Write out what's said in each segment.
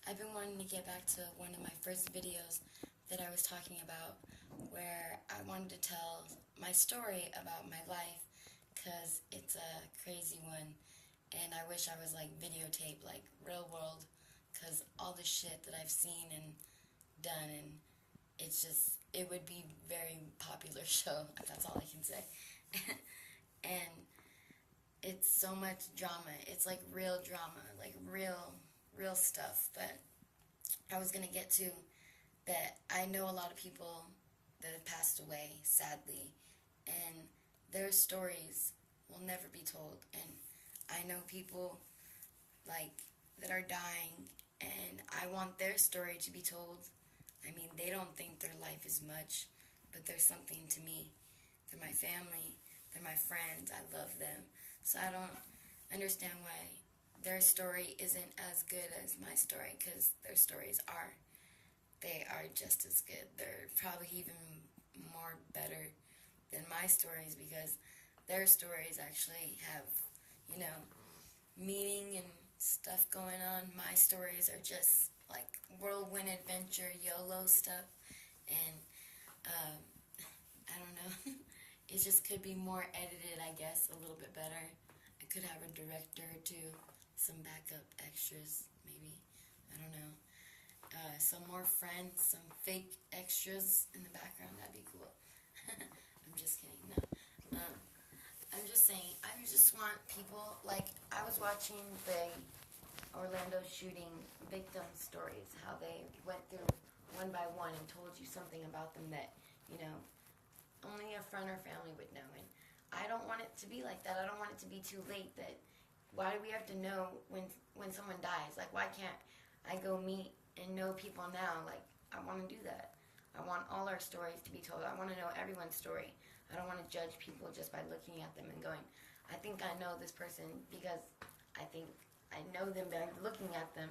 I've been wanting to get back to one of my first videos that I was talking about where I wanted to tell my story about my life because it's a crazy one and I wish I was like videotape, like real world, because all the shit that I've seen and done, and it would be very popular show, that's all I can say. And it's so much drama. It's like real drama, like real stuff. But I was gonna get to that I know a lot of people that have passed away, sadly, and their stories will never be told. And I know people like that are dying, and I want their story to be told. I mean, they don't think their life is much, but there's something to me. They're my family, they're my friends, I love them. So I don't understand why their story isn't as good as my story, because their stories are. They are just as good. They're probably even more better than my stories because their stories actually have, you know, meaning and stuff going on. My stories are just like whirlwind adventure, YOLO stuff, and I don't know. It just could be more edited, I guess, a little bit better. I could have a director or two, some backup extras, maybe. I don't know. Some more friends, some fake extras in the background. That'd be cool. I'm just kidding. No. I'm just saying. I just want people, like, I was watching the Orlando shooting victim stories, how they went through one by one and told you something about them that, you know, only a friend or family would know. And I don't want it to be like that. I don't want it to be too late. That why do we have to know when someone dies? Like, why can't I go meet and know people now? Like, I want to do that. I want all our stories to be told. I want to know everyone's story. I don't want to judge people just by looking at them and going, I think I know this person because I think I know them by looking at them.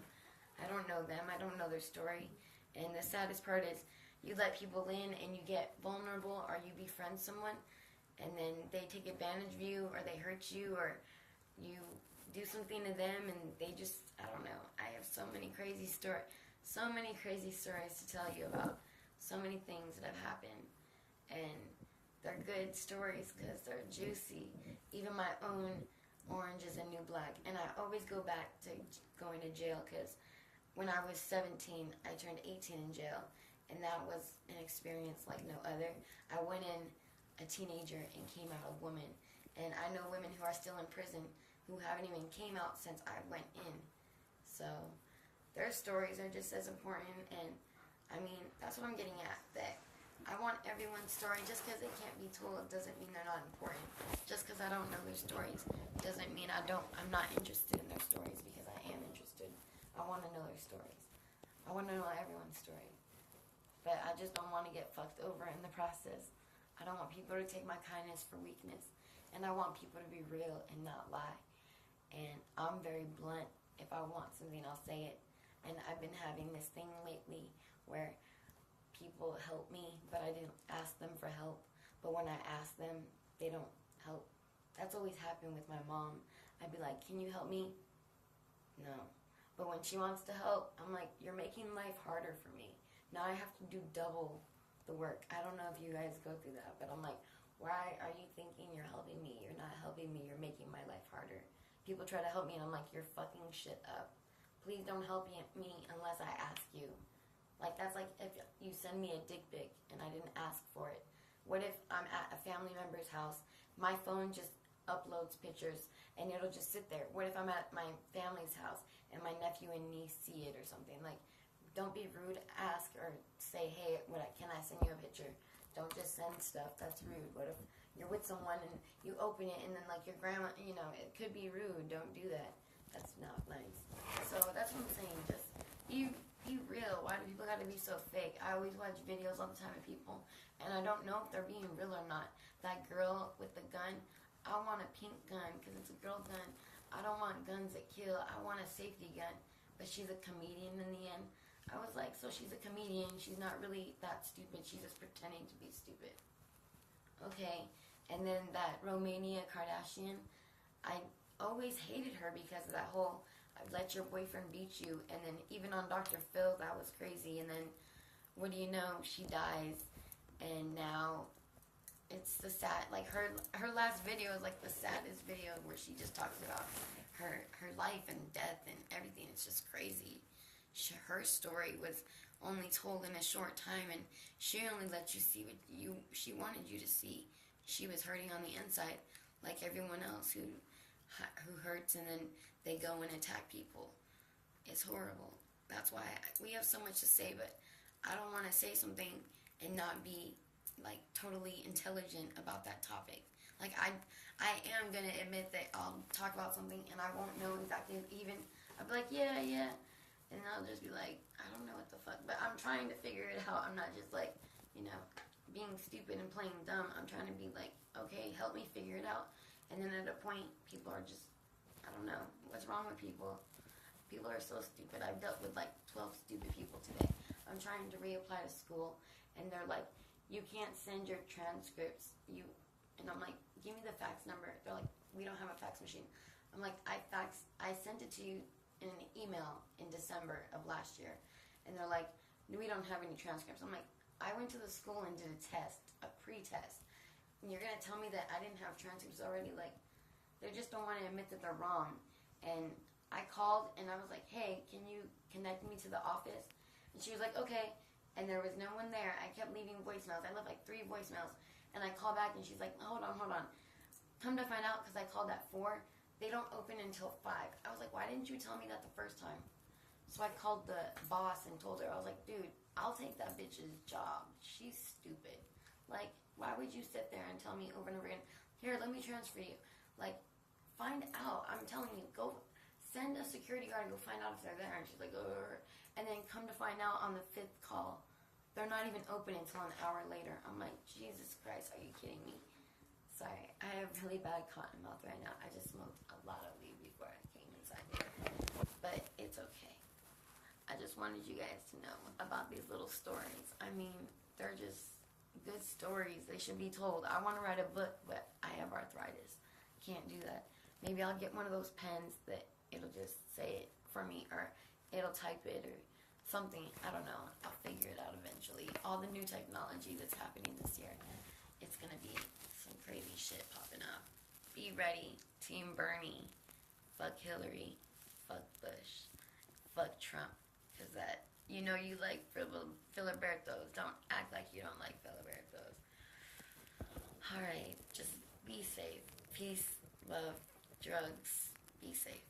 I don't know them. I don't know their story. And the saddest part is you let people in and you get vulnerable, or you befriend someone and then they take advantage of you, or they hurt you, or you do something to them and they just, I don't know. I have so many crazy stories to tell you about. So many things that have happened, and they're good stories because they're juicy. Even my own Orange is the New Black. And I always go back to going to jail because when I was 17, I turned 18 in jail, and that was an experience like no other. I went in a teenager and came out a woman, and I know women who are still in prison who haven't even came out since I went in. So their stories are just as important, and I mean, that's what I'm getting at, that I want everyone's story. Just because they can't be told doesn't mean they're not important. Just because I don't know their stories doesn't mean I'm not interested in their stories, because I am interested. I want to know their stories. I want to know everyone's story. But I just don't want to get fucked over in the process. I don't want people to take my kindness for weakness. And I want people to be real and not lie. And I'm very blunt. If I want something, I'll say it. And I've been having this thing lately where people help me, but I didn't ask them for help. But when I ask them, they don't help. That's always happened with my mom. I'd be like, can you help me? No. But when she wants to help, I'm like, you're making life harder for me. Now I have to do double the work. I don't know if you guys go through that, but I'm like, why are you thinking you're helping me? You're not helping me. You're making my life harder. People try to help me, and I'm like, you're fucking shit up. Please don't help me unless I ask you. Like, that's like if you send me a dick pic and I didn't ask for it. What if I'm at a family member's house, my phone just uploads pictures and it'll just sit there? What if I'm at my family's house and my nephew and niece see it or something? Like, don't be rude, ask, or say, hey, can I send you a picture? Don't just send stuff, that's rude. What if you're with someone and you open it and then like your grandma, it could be rude. Don't do that. That's not nice. So that's what I'm saying, just be real. Why do people gotta be so fake? I always watch videos all the time of people, and I don't know if they're being real or not. That girl with the gun, I want a pink gun because it's a girl gun. I don't want guns that kill. I want a safety gun. But she's a comedian in the end. I was like, so she's a comedian. She's not really that stupid. She's just pretending to be stupid. Okay. And then that Romania Kardashian, I always hated her because of that whole let your boyfriend beat you. And then even on Dr. Phil, that was crazy. And then, what do you know, she dies. And now it's the sad, like her last video is like the saddest video where she just talks about her life and death and everything. It's just crazy. Her story was only told in a short time, and she only let you see what she wanted you to see. She was hurting on the inside, like everyone else who hurts, and then they go and attack people. It's horrible. That's why we have so much to say, but I don't want to say something and not be like totally intelligent about that topic. Like I am gonna admit that I'll talk about something and I won't know exactly. Even I'll be like, yeah, and I'll just be like, I don't know what the fuck. But I'm trying to figure it out. I'm not just like, being stupid and playing dumb. I'm trying to be like, okay, help me figure it out. And then at a point, people are just, I don't know, what's wrong with people? People are so stupid. I've dealt with like 12 stupid people today. I'm trying to reapply to school, and they're like, you can't send your transcripts. And I'm like, give me the fax number. They're like, we don't have a fax machine. I'm like, I sent it to you in an email in December of last year. And they're like, we don't have any transcripts. I'm like, I went to the school and did a test, a pre-test. And you're going to tell me that I didn't have transcripts already? Like, they just don't want to admit that they're wrong. And I called and I was like, hey, can you connect me to the office? And she was like, okay. And there was no one there. I kept leaving voicemails. I left like 3 voicemails. And I called back and she's like, hold on. Come to find out, because I called at 4, they don't open until 5. I was like, why didn't you tell me that the first time? So I called the boss and told her, I was like, dude, I'll take that bitch's job. She's stupid. Like, why would you sit there and tell me over and over again, here, let me transfer you? Like, find out. I'm telling you, go send a security guard and go find out if they're there. And she's like, ugh. And then come to find out on the 5th call, they're not even open until an hour later. I'm like, Jesus Christ, are you kidding me? Sorry, I have really bad cotton mouth right now. I just smoked a lot of weed before I came inside here. But it's okay. I just wanted you guys to know about these little stories. I mean, they're just good stories. They should be told. I want to write a book, but I have arthritis. Can't do that. Maybe I'll get one of those pens that it'll just say it for me, or it'll type it, or something. I don't know. I'll figure it out eventually. All the new technology that's happening this year, it's going to be some crazy shit popping up. Be ready. Team Bernie. Fuck Hillary. Fuck Bush. Fuck Trump. Because that, you like Filibertos. Don't act like you don't like Filibertos. Alright, just be safe. Peace, love, drugs. Be safe.